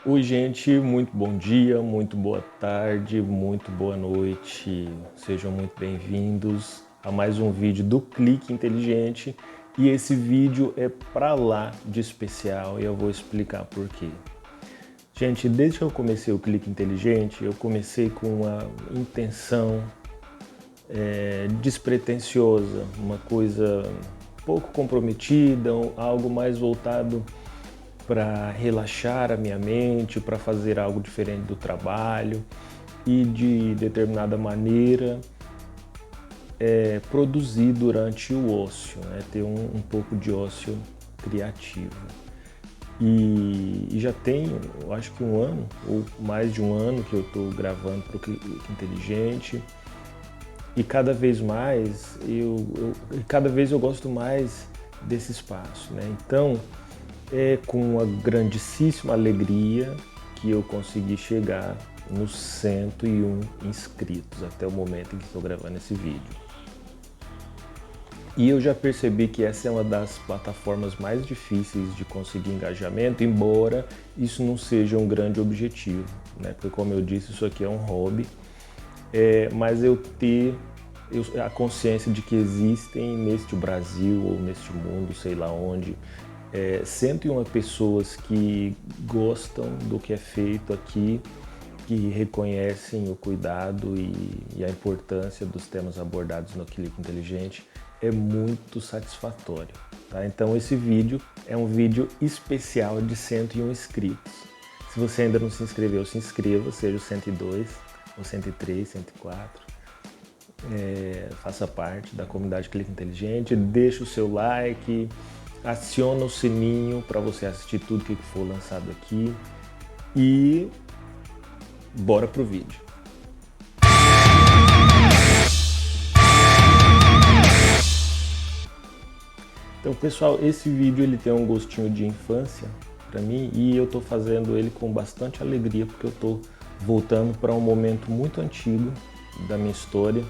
Oi, gente, muito bom dia, muito boa tarde, muito boa noite. Sejam muito bem-vindos a mais um vídeo do Clique Inteligente. E esse vídeo é pra lá de especial e eu vou explicar por quê. Gente, desde que eu comecei o Clique Inteligente, eu comecei com uma intenção despretensiosa, uma coisa pouco comprometida, algo mais voltado para relaxar a minha mente, para fazer algo diferente do trabalho e de determinada maneira produzir durante o ócio, né? Ter um pouco de ócio criativo. E já tem, eu acho que um ano, ou mais de um ano que eu estou gravando para o Clique Inteligente. E cada vez mais, cada vez eu gosto mais desse espaço, né? Então, é com uma grandíssima alegria que eu consegui chegar nos 101 inscritos até o momento em que estou gravando esse vídeo. E eu já percebi que essa é uma das plataformas mais difíceis de conseguir engajamento, embora isso não seja um grande objetivo, né? Porque, como eu disse, isso aqui é um hobby, mas eu ter a consciência de que existem neste Brasil ou neste mundo, sei lá onde, 101 pessoas que gostam do que é feito aqui, que reconhecem o cuidado e a importância dos temas abordados no Clique Inteligente, é muito satisfatório, tá? Então esse vídeo é um vídeo especial de 101 inscritos. Se você ainda não se inscreveu, se inscreva, seja o 102, ou 103, 104. Faça parte da comunidade Clique Inteligente, deixa o seu like, aciona o sininho para você assistir tudo que for lançado aqui e bora pro vídeo. Então, pessoal, esse vídeo ele tem um gostinho de infância para mim e eu tô fazendo ele com bastante alegria porque eu tô voltando para um momento muito antigo da minha história.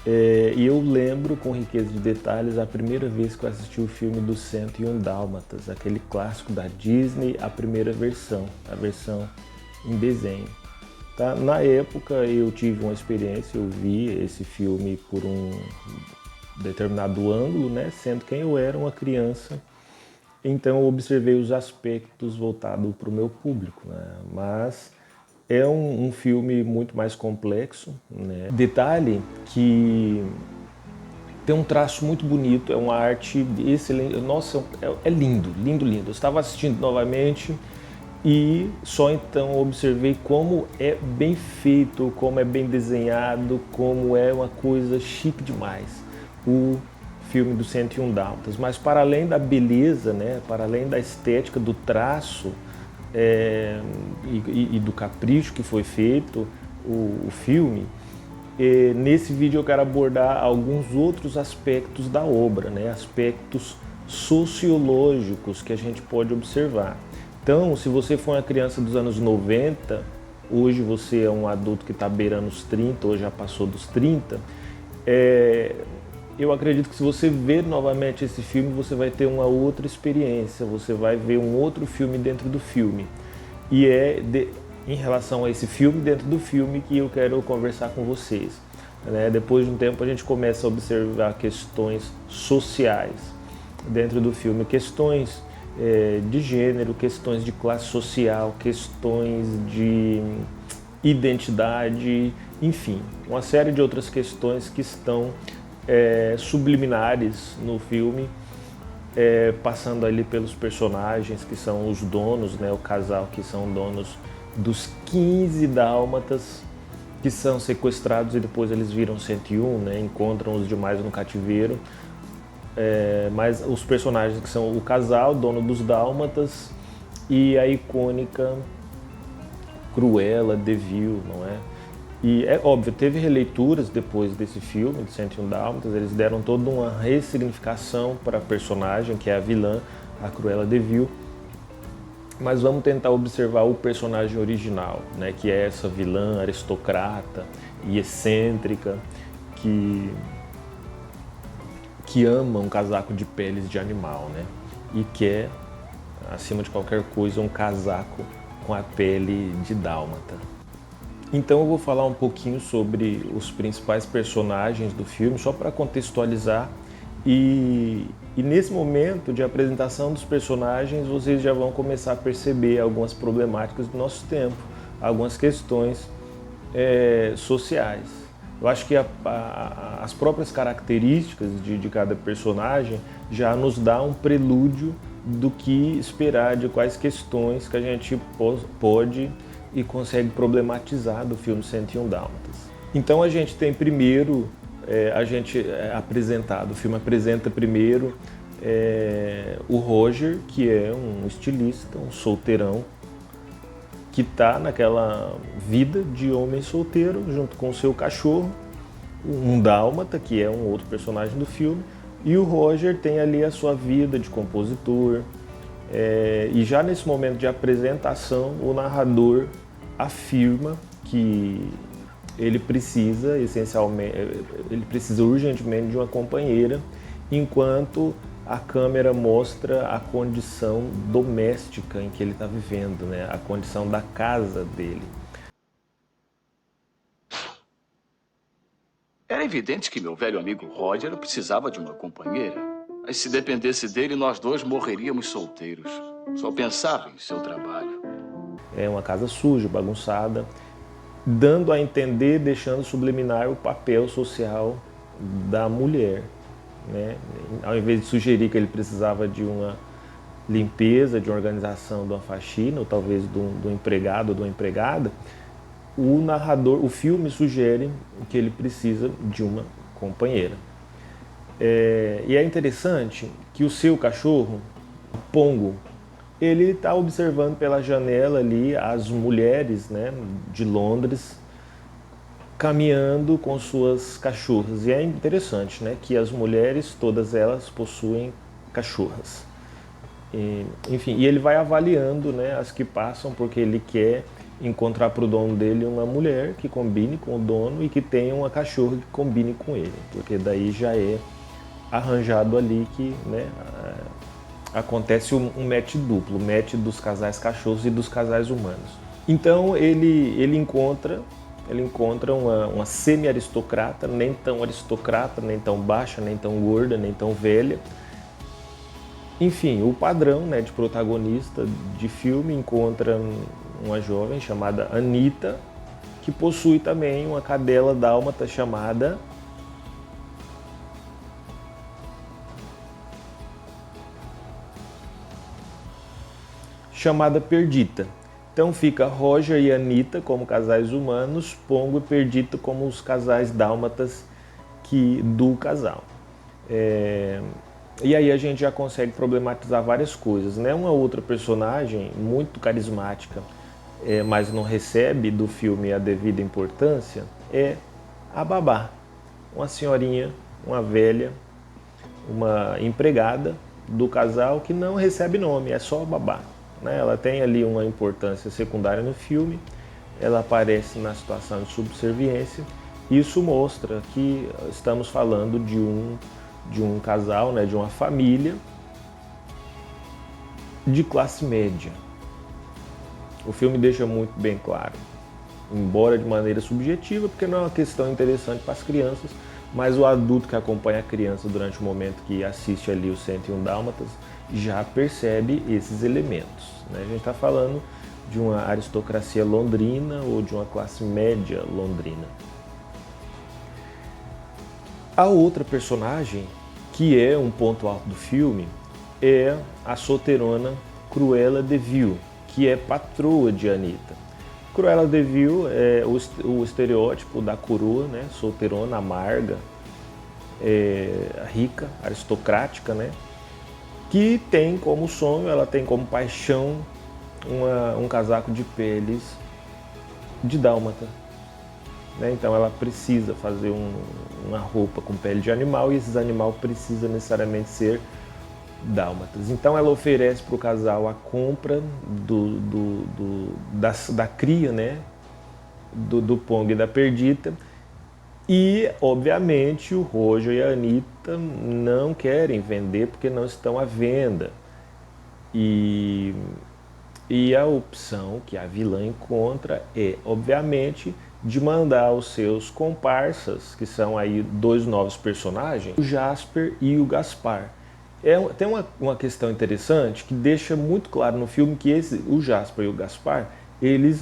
E eu lembro com riqueza de detalhes a primeira vez que eu assisti o filme dos 101 Dálmatas, aquele clássico da Disney, a primeira versão, a versão em desenho. Tá? Na época eu tive uma experiência, eu vi esse filme por um determinado ângulo, né? Sendo que eu era uma criança, então eu observei os aspectos voltados para o meu público, né? Mas é um filme muito mais complexo, né? Detalhe que tem um traço muito bonito, é uma arte excelente. Nossa, é lindo, lindo, lindo. Eu estava assistindo novamente e só então observei como é bem feito, como é bem desenhado, como é uma coisa chique demais o filme do 101 Dálmatas. Mas para além da beleza, né? Para além da estética, do traço, e do capricho que foi feito o filme, nesse vídeo eu quero abordar alguns outros aspectos da obra, né? Aspectos sociológicos que a gente pode observar. Então, se você for uma criança dos anos 90, hoje você é um adulto que está beirando os 30, ou já passou dos 30, eu acredito que se você ver novamente esse filme, você vai ter uma outra experiência, você vai ver um outro filme dentro do filme. E em relação a esse filme dentro do filme que eu quero conversar com vocês, né? Depois de um tempo a gente começa a observar questões sociais dentro do filme, questões de gênero, questões de classe social, questões de identidade, enfim, uma série de outras questões que estão subliminares no filme, passando ali pelos personagens que são os donos, né, o casal que são donos dos 15 dálmatas que são sequestrados e depois eles viram 101, né, encontram os demais no cativeiro. Mas os personagens que são o casal, dono dos dálmatas, e a icônica Cruella de Vil, não é? E é óbvio, teve releituras depois desse filme, de 101 Dálmatas, eles deram toda uma ressignificação para a personagem, que é a vilã, a Cruella de Vil. Mas vamos tentar observar o personagem original, né, que é essa vilã aristocrata e excêntrica, que ama um casaco de peles de animal, né, e quer, acima de qualquer coisa, um casaco com a pele de dálmata. Então eu vou falar um pouquinho sobre os principais personagens do filme, só para contextualizar. E nesse momento de apresentação dos personagens, vocês já vão começar a perceber algumas problemáticas do nosso tempo, algumas questões sociais. Eu acho que as próprias características de cada personagem já nos dá um prelúdio do que esperar, de quais questões que a gente pode e consegue problematizar do filme 101 Dálmatas. Então a gente tem primeiro, apresentado, o filme apresenta primeiro o Roger, que é um estilista, um solteirão, que está naquela vida de homem solteiro, junto com o seu cachorro, um dálmata, que é um outro personagem do filme, e o Roger tem ali a sua vida de compositor, e já nesse momento de apresentação, o narrador afirma que ele precisa, essencialmente, ele precisa urgentemente de uma companheira, enquanto a câmera mostra a condição doméstica em que ele está vivendo, né? A condição da casa dele. Era evidente que meu velho amigo Roger precisava de uma companheira. Mas se dependesse dele, nós dois morreríamos solteiros. Só pensava em seu trabalho. É uma casa suja, bagunçada, dando a entender, deixando subliminar o papel social da mulher, né? Ao invés de sugerir que ele precisava de uma limpeza, de uma organização, de uma faxina, ou talvez do empregado ou de uma empregada, o filme sugere que ele precisa de uma companheira. E é interessante que o seu cachorro, Pongo, ele está observando pela janela ali as mulheres, né, de Londres caminhando com suas cachorras. E é interessante, né, que as mulheres, todas elas, possuem cachorras. Enfim, e ele vai avaliando, né, as que passam, porque ele quer encontrar para o dono dele uma mulher que combine com o dono e que tenha uma cachorra que combine com ele, porque daí já é arranjado ali que, né, acontece um match duplo, o match dos casais cachorros e dos casais humanos. Então ele encontra uma semi-aristocrata, nem tão baixa, nem tão gorda, nem tão velha. Enfim, o padrão, né, de protagonista de filme encontra uma jovem chamada Anita, que possui também uma cadela dálmata chamada Perdita. Então fica Roger e Anita como casais humanos, Pongo e Perdita como os casais dálmatas do casal. E aí a gente já consegue problematizar várias coisas, né? Uma outra personagem muito carismática, mas não recebe do filme a devida importância, é a babá. Uma senhorinha, uma velha, uma empregada do casal que não recebe nome, é só babá. Ela tem ali uma importância secundária no filme, ela aparece na situação de subserviência. Isso mostra que estamos falando de um casal, né, de uma família de classe média. O filme deixa muito bem claro, embora de maneira subjetiva, porque não é uma questão interessante para as crianças, mas o adulto que acompanha a criança durante o momento que assiste ali o 101 Dálmatas já percebe esses elementos, né? A gente está falando de uma aristocracia londrina ou de uma classe média londrina. A outra personagem, que é um ponto alto do filme, é a solteirona Cruella de Vil, que é patroa de Anita. Cruella de Vil é o estereótipo da coroa, né? Solteirona, amarga, rica, aristocrática, né? Que tem como sonho, ela tem como paixão um casaco de peles de dálmata, né? Então ela precisa fazer uma roupa com pele de animal e esse animal precisa necessariamente ser dálmatas. Então ela oferece para o casal a compra da cria, né? do Pongo e da Perdita. E, obviamente, o Roger e a Anita não querem vender porque não estão à venda. E E a opção que a vilã encontra é, obviamente, de mandar os seus comparsas, que são aí dois novos personagens, o Jasper e o Gaspar. Tem uma questão interessante que deixa muito claro no filme que o Jasper e o Gaspar, eles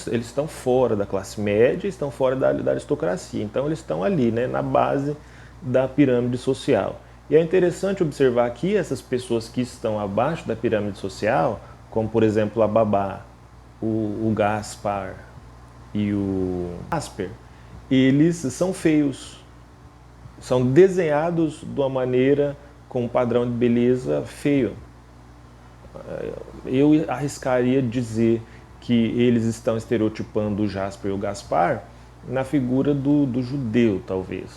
eles estão fora da classe média, estão fora da aristocracia. Então eles estão ali, né, na base da pirâmide social. E é interessante observar aqui essas pessoas que estão abaixo da pirâmide social, como por exemplo a Babá, o Gaspar e o Jasper, eles são feios, são desenhados de uma maneira com um padrão de beleza feio. Eu arriscaria dizer que eles estão estereotipando o Jasper e o Gaspar na figura do judeu, talvez,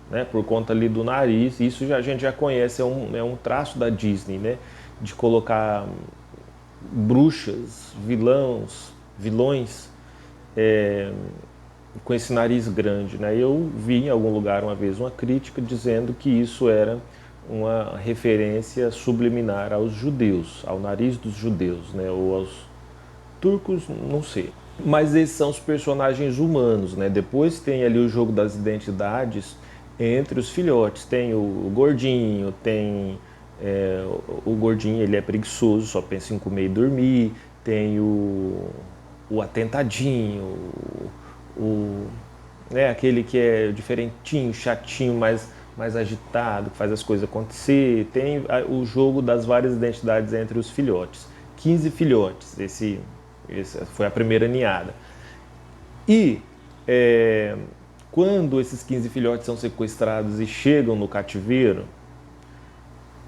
né? Por conta ali do nariz. Isso a gente já conhece, é um traço da Disney, né? De colocar bruxas, vilões com esse nariz grande, né? Eu vi em algum lugar uma vez uma crítica dizendo que isso era uma referência subliminar aos judeus, ao nariz dos judeus, né? Ou aos turcos, não sei. Mas esses são os personagens humanos, né? Depois tem ali o jogo das identidades entre os filhotes. Tem o gordinho, tem o gordinho, ele é preguiçoso, só pensa em comer e dormir. Tem o atentadinho, né, aquele que é diferentinho, chatinho, mais agitado, que faz as coisas acontecer. Tem o jogo das várias identidades entre os filhotes. 15 filhotes, esse foi a primeira ninhada. E quando esses 15 filhotes são sequestrados e chegam no cativeiro,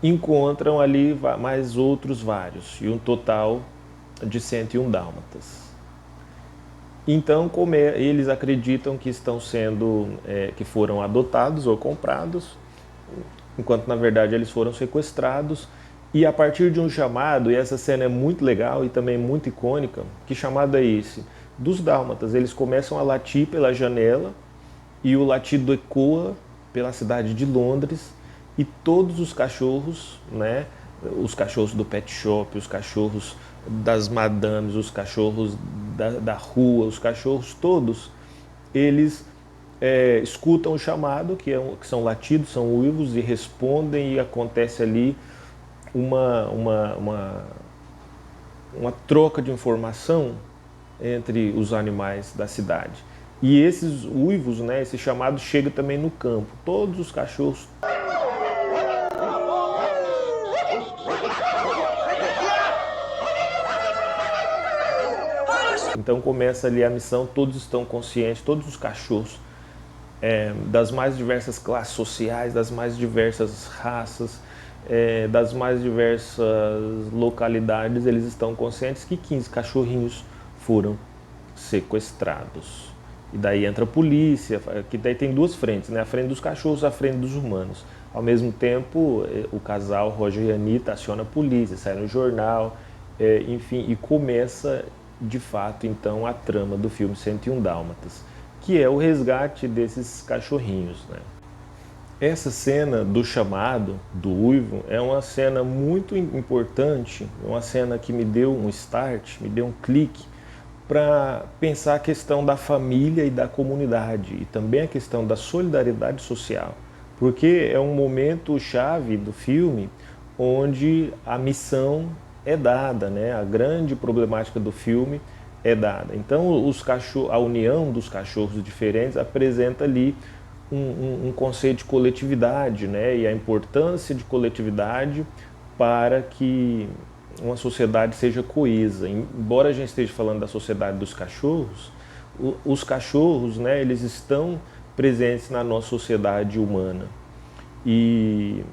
encontram ali mais outros vários, e um total de 101 dálmatas. Então, eles acreditam que estão sendo, que foram adotados ou comprados, enquanto na verdade eles foram sequestrados. E a partir de um chamado, e essa cena é muito legal e também muito icônica, que chamado é esse? Dos dálmatas, eles começam a latir pela janela e o latido ecoa pela cidade de Londres e todos os cachorros, né, os cachorros do pet shop, os cachorros das madames, os cachorros da rua, os cachorros todos, eles escutam o chamado, que são latidos, são uivos, e respondem, e acontece ali uma troca de informação entre os animais da cidade. E esses uivos, né, esse chamado chega também no campo. Todos os cachorros então começa ali a missão, todos estão conscientes, todos os cachorros das mais diversas classes sociais, das mais diversas raças, das mais diversas localidades, eles estão conscientes que 15 cachorrinhos foram sequestrados. E daí entra a polícia, que daí tem duas frentes, né? A frente dos cachorros, a frente dos humanos. Ao mesmo tempo, o casal Roger e Anita aciona a polícia, sai no jornal, enfim, e começa de fato então a trama do filme 101 Dálmatas, que é o resgate desses cachorrinhos, né? Essa cena do chamado, do uivo, é uma cena muito importante, uma cena que me deu um start, me deu um clique para pensar a questão da família e da comunidade, e também a questão da solidariedade social, porque é um momento chave do filme onde a missão é dada, né? A grande problemática do filme é dada. Então a união dos cachorros diferentes apresenta ali um conceito de coletividade, né? E a importância de coletividade para que uma sociedade seja coesa. Embora a gente esteja falando da sociedade dos cachorros, os cachorros, né, eles estão presentes na nossa sociedade humana. E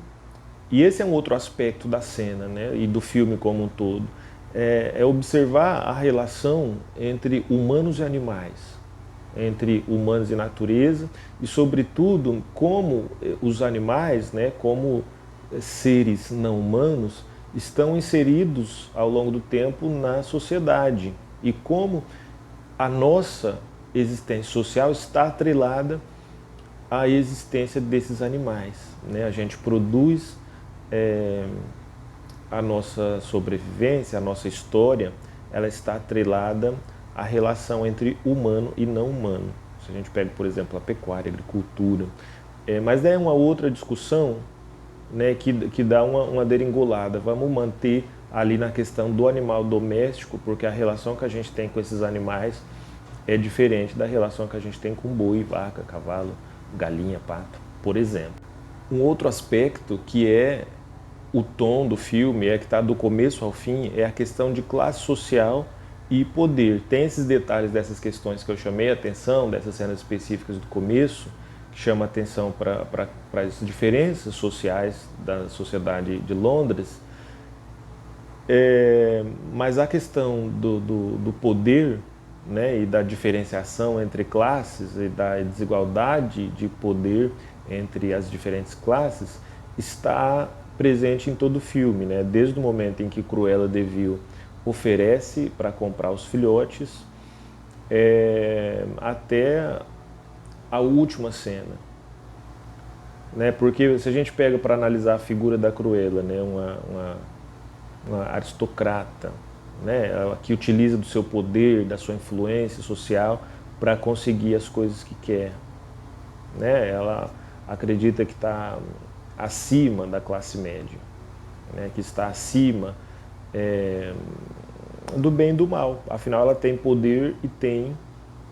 esse é um outro aspecto da cena, né, e do filme como um todo. É observar a relação entre humanos e animais, entre humanos e natureza, e sobretudo como os animais, né, como seres não humanos, estão inseridos ao longo do tempo na sociedade, e como a nossa existência social está atrelada à existência desses animais, né? A gente produz a nossa sobrevivência, a nossa história ela está atrelada à relação entre humano e não humano. Se a gente pega, por exemplo, a pecuária, a agricultura. Mas é uma outra discussão, né, que dá uma degringolada. Vamos manter ali na questão do animal doméstico, porque a relação que a gente tem com esses animais é diferente da relação que a gente tem com boi, vaca, cavalo, galinha, pato, por exemplo. Um outro aspecto que é o tom do filme, que está do começo ao fim, é a questão de classe social e poder. Tem esses detalhes dessas questões que eu chamei a atenção, dessas cenas específicas do começo, que chama a atenção para as diferenças sociais da sociedade de Londres, mas a questão do poder, né, e da diferenciação entre classes e da desigualdade de poder entre as diferentes classes está presente em todo o filme, né? Desde o momento em que Cruella de Vil oferece para comprar os filhotes, até a última cena, né? Porque se a gente pega para analisar a figura da Cruella, né, uma aristocrata, né, que utiliza do seu poder, da sua influência social para conseguir as coisas que quer, né? Ela acredita que está acima da classe média, né, que está acima do bem e do mal. Afinal, ela tem poder e tem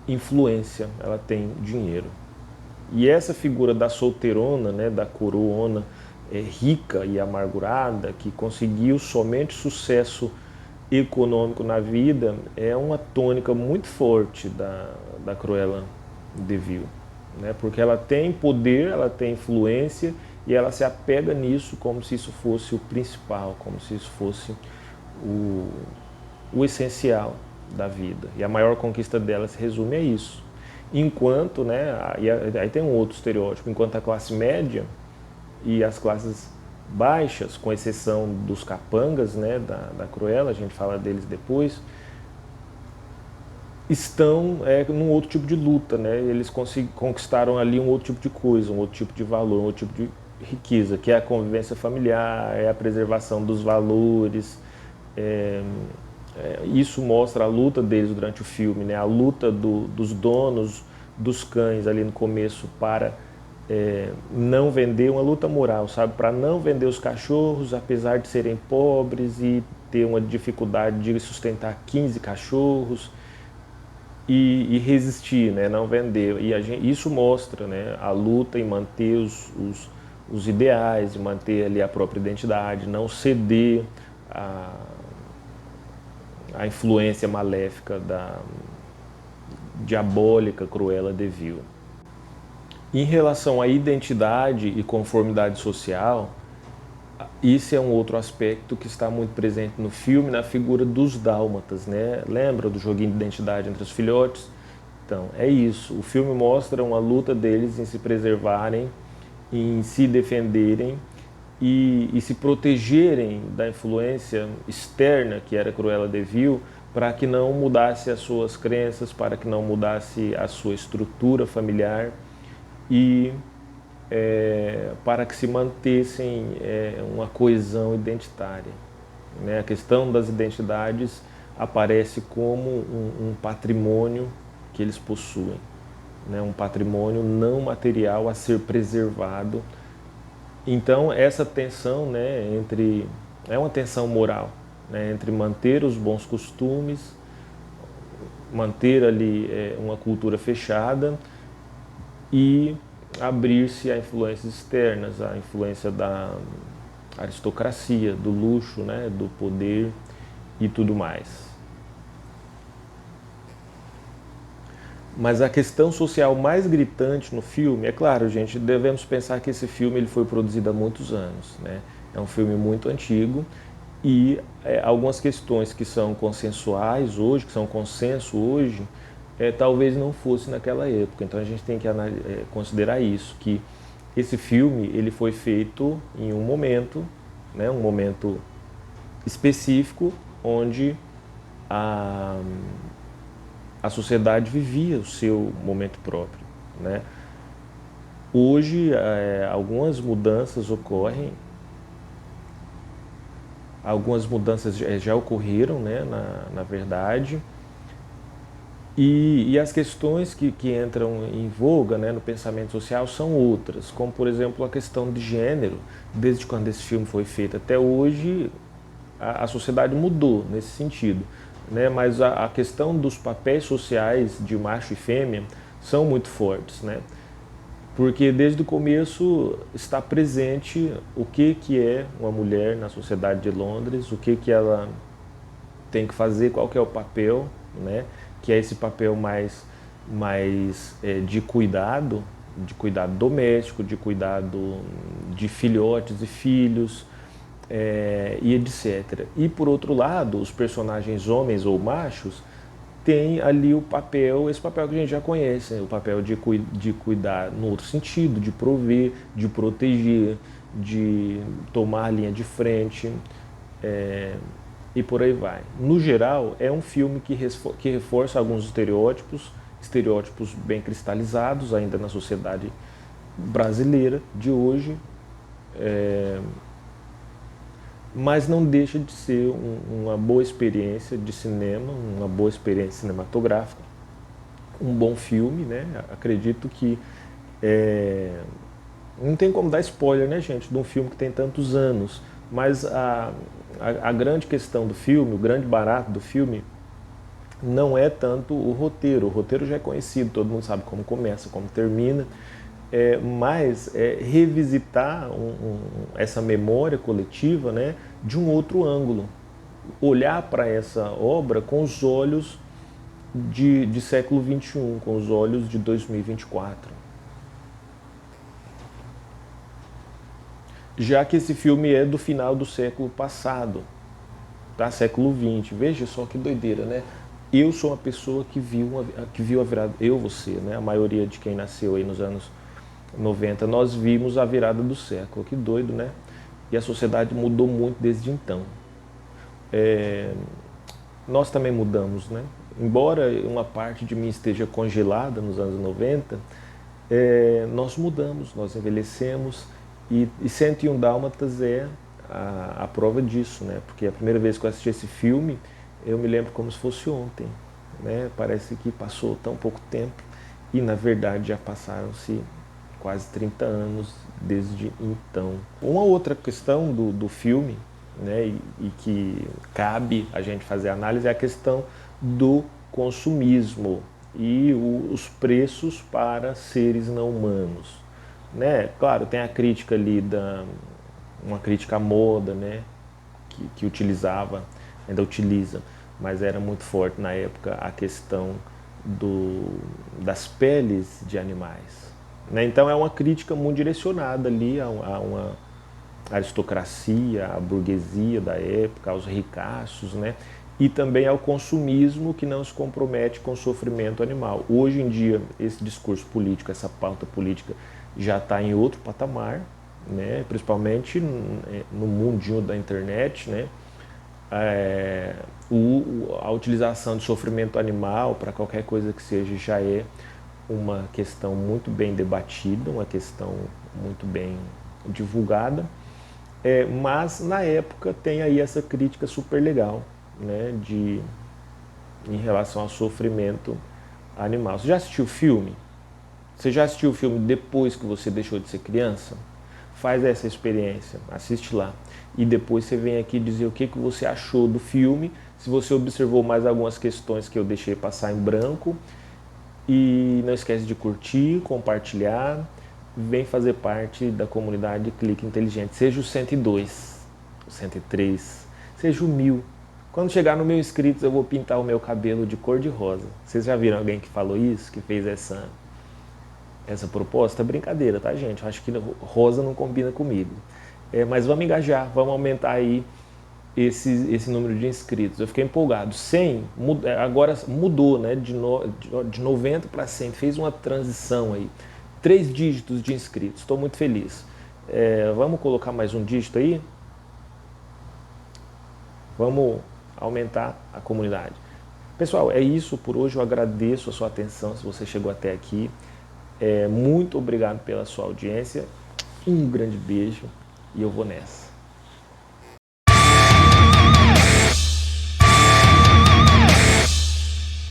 influência, ela tem dinheiro. E essa figura da solteirona, né, da coroona, rica e amargurada, que conseguiu somente sucesso econômico na vida, é uma tônica muito forte da Cruella de Vil, né? Porque ela tem poder, ela tem influência e ela se apega nisso como se isso fosse o principal, como se isso fosse o essencial da vida. E a maior conquista dela se resume a isso. Enquanto, né, aí tem um outro estereótipo, enquanto a classe média e as classes baixas, com exceção dos capangas, né, da Cruella, a gente fala deles depois, estão num outro tipo de luta, né? Eles conquistaram ali um outro tipo de coisa, um outro tipo de valor, um outro tipo de riqueza, que é a convivência familiar, é a preservação dos valores. Isso mostra a luta deles durante o filme, né? A luta dos donos dos cães ali no começo para não vender, uma luta moral, sabe? Para não vender os cachorros, apesar de serem pobres e ter uma dificuldade de sustentar 15 cachorros e resistir, né? Não vender. E isso mostra, né, a luta em manter os ideais, de manter ali a própria identidade, não ceder a influência maléfica da diabólica Cruella de Vil. Em relação à identidade e conformidade social, isso é um outro aspecto que está muito presente no filme, na figura dos dálmatas, né? Lembra do joguinho de identidade entre os filhotes? Então, é isso. O filme mostra uma luta deles em se preservarem, em se defenderem e se protegerem da influência externa que era Cruella de Vil, para que não mudasse as suas crenças, para que não mudasse a sua estrutura familiar e para que se mantessem uma coesão identitária, né? A questão das identidades aparece como um patrimônio que eles possuem, né? Um patrimônio não material a ser preservado. Então essa tensão, né, é uma tensão moral, né, entre manter os bons costumes, manter ali uma cultura fechada e abrir-se a influências externas, a influência da aristocracia, do luxo, né, do poder e tudo mais. Mas a questão social mais gritante no filme, é claro, gente, devemos pensar que esse filme ele foi produzido há muitos anos, né? É um filme muito antigo e algumas questões que são consensuais hoje, que são consenso hoje, talvez não fosse naquela época. Então a gente tem que considerar isso, que esse filme ele foi feito em um momento, né, um momento específico, onde a sociedade vivia o seu momento próprio, né? Hoje algumas mudanças ocorrem Algumas mudanças já ocorreram, né, na verdade. E as questões que entram em voga, né, no pensamento social são outras, como por exemplo a questão de gênero. Desde quando esse filme foi feito até hoje, a sociedade mudou nesse sentido, né? Mas a questão dos papéis sociais de macho e fêmea são muito fortes, né? Porque desde o começo está presente o que é uma mulher na sociedade de Londres, o que ela tem que fazer, qual que é o papel, né? Que é esse papel mais de cuidado doméstico, de cuidado de filhotes e filhos, e etc. E por outro lado, os personagens homens ou machos têm ali o papel, esse papel que a gente já conhece, né? O papel de cuidar no outro sentido, de prover, de proteger, de tomar a linha de frente, e por aí vai. No geral, é um filme que reforça alguns estereótipos bem cristalizados ainda na sociedade brasileira de hoje, mas não deixa de ser uma boa experiência de cinema, uma boa experiência cinematográfica, um bom filme, né? Acredito que não tem como dar spoiler, né, gente, de um filme que tem tantos anos, mas a grande questão do filme, o grande barato do filme, não é tanto o roteiro já é conhecido, todo mundo sabe como começa, como termina, mas revisitar essa memória coletiva, né, de um outro ângulo, olhar para essa obra com os olhos de século XXI, com os olhos de 2024. Já que esse filme é do final do século passado, tá? Século XX. Veja só que doideira, né? Eu sou uma pessoa que viu a virada, você, né? A maioria de quem nasceu aí nos anos 90, nós vimos a virada do século. Que doido, né? E a sociedade mudou muito desde então. Nós também mudamos, né? Embora uma parte de mim esteja congelada nos anos 90, nós mudamos, nós envelhecemos, e 101 Dálmatas é a prova disso, né? Porque a primeira vez que eu assisti esse filme, eu me lembro como se fosse ontem, né? Parece que passou tão pouco tempo e na verdade já passaram-se quase 30 anos desde então. Uma outra questão do filme, né, e que cabe a gente fazer análise é a questão do consumismo e os preços para seres não humanos, né? Claro, tem a crítica ali uma crítica à moda, né, que utilizava, ainda utiliza, mas era muito forte na época a questão das peles de animais, né? Então é uma crítica muito direcionada ali a uma aristocracia, à burguesia da época, aos ricaços, né? E também ao consumismo que não se compromete com o sofrimento animal. Hoje em dia, esse discurso político, essa pauta política já está em outro patamar, né? Principalmente no mundinho da internet, né? A utilização de sofrimento animal para qualquer coisa que seja já é uma questão muito bem debatida, uma questão muito bem divulgada. Mas na época tem aí essa crítica super legal, né, em relação ao sofrimento animal. Você já assistiu o filme? Você já assistiu o filme depois que você deixou de ser criança? Faz essa experiência, assiste lá. E depois você vem aqui dizer o que você achou do filme, se você observou mais algumas questões que eu deixei passar em branco. E não esquece de curtir, compartilhar. Vem fazer parte da comunidade Clique Inteligente. Seja o 102, o 103, seja o 1000. Quando chegar no 1000 inscritos, eu vou pintar o meu cabelo de cor de rosa. Vocês já viram alguém que falou isso, que fez essa proposta? Brincadeira, tá, gente? Eu acho que rosa não combina comigo. Mas vamos engajar, vamos aumentar aí esse número de inscritos. Eu fiquei empolgado. 100, agora mudou, né? De 90 para 100, fez uma transição aí. 3 dígitos de inscritos, estou muito feliz. Vamos colocar mais um dígito aí? Vamos aumentar a comunidade. Pessoal, é isso por hoje. Eu agradeço a sua atenção se você chegou até aqui. Muito obrigado pela sua audiência. Um grande beijo e eu vou nessa.